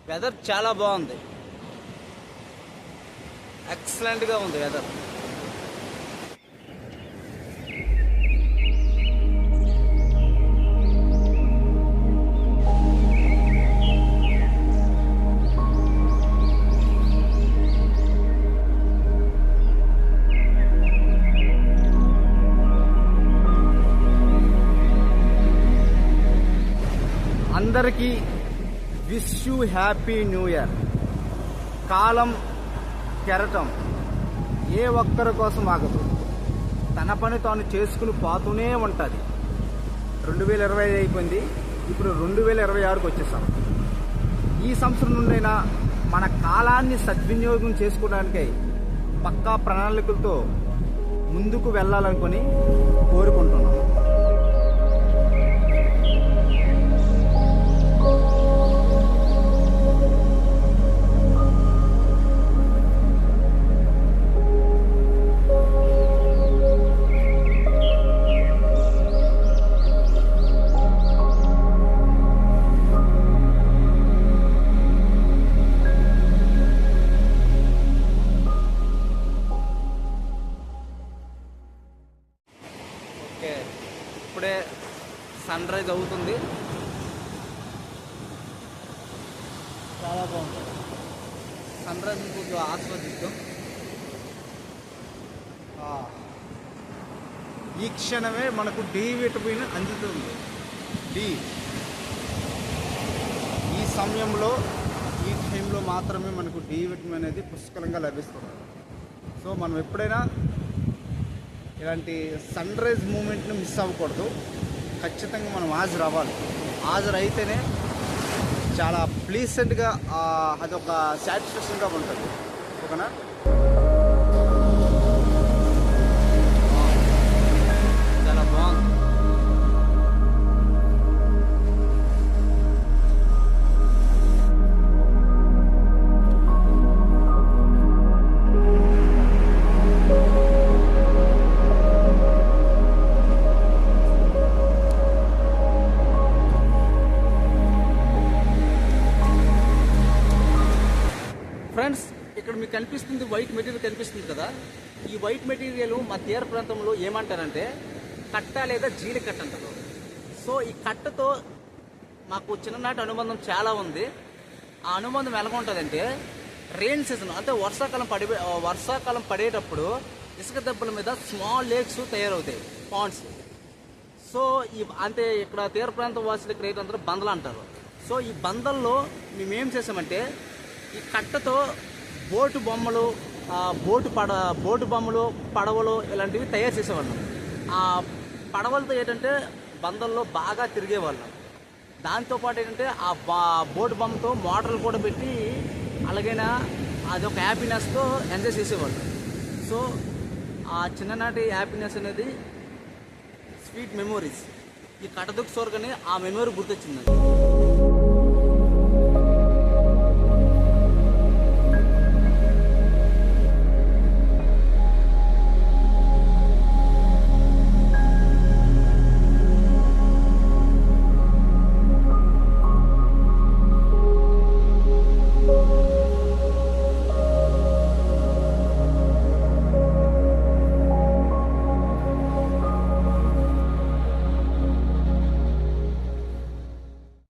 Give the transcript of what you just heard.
Weather చాలా బాగుంది, ఎక్సలెంట్గా ఉంది వెదర్. అందరికీ wish you happy new year. కాలం కెరటం ఏ ఒక్కరి కోసం ఆగదు, తన పని తాను చేసుకుని పోతూనే ఉంటుంది. 2025 అయిపోయింది, ఇప్పుడు 2026కి వచ్చేసాం. ఈ సంవత్సరం నుండైనా మన కాలాన్ని సద్వినియోగం చేసుకోవడానికై పక్కా ప్రణాళికలతో ముందుకు వెళ్ళాలనుకొని కోరుకుంటున్నాం. ఇప్పుడే సన్ రైజ్ అవుతుంది, చాలా బాగుంటుంది. సన్ రైజ్ కొంచెం ఆస్వాదిద్దాం. ఈ క్షణమే మనకు డి విటమిన్ అందుతుంది. డి ఈ సమయంలో ఈ టైంలో మాత్రమే మనకు డి విటమిన్ అనేది పుష్కలంగా లభిస్తుంది. సో మనం ఎప్పుడైనా ఇలాంటి సన్ రైజ్ మూమెంట్ని మిస్ అవ్వకూడదు. ఖచ్చితంగా మనం హాజరు అవ్వాలి. హాజరు అయితేనే చాలా ప్లీజెంట్గా అదొక సాటిస్ఫాక్షన్గా ఉంటుంది. ఓకేనా? చాలా బాగుంది. ఫ్రెండ్స్, ఇక్కడ మీకు కనిపిస్తుంది వైట్ మెటీరియల్ కనిపిస్తుంది కదా. ఈ వైట్ మెటీరియల్ మా తీర ప్రాంతంలో ఏమంటారంటే కట్ట లేదా జీలి కట్ట అంటారు. సో ఈ కట్టతో మాకు చిన్ననాటి అనుబంధం చాలా ఉంది. ఆ అనుబంధం ఎలా ఉంటుందంటే రెయిన్ సీజన్ అంటే వర్షాకాలం పడేటప్పుడు ఇసుక దెబ్బల మీద స్మాల్ లేక్స్ తయారవుతాయి, పాండ్స్. సో అంటే ఇక్కడ తీర ప్రాంతం వాసులు ఇక్కడ ఏంటంటారు బందలు అంటారు. సో ఈ బందల్లో మేమేం చేసామంటే ఈ కట్టతో బోటు బొమ్మలు, బోటు బొమ్మలు, పడవలు ఇలాంటివి తయారు చేసేవాళ్ళం. ఆ పడవలతో ఏంటంటే బందల్లో బాగా తిరిగేవాళ్ళం. దాంతోపాటు ఏంటంటే ఆ బోటు బొమ్మతో మోటార్లు కూడా పెట్టి అలాగైనా అదొక హ్యాపీనెస్తో ఎంజాయ్ చేసేవాళ్ళం. సో ఆ చిన్ననాటి హ్యాపీనెస్ అనేది స్వీట్ మెమోరీస్. ఈ కట్టదుక్కు సోరగానే ఆ మెమోరీ గుర్తొచ్చిందండి.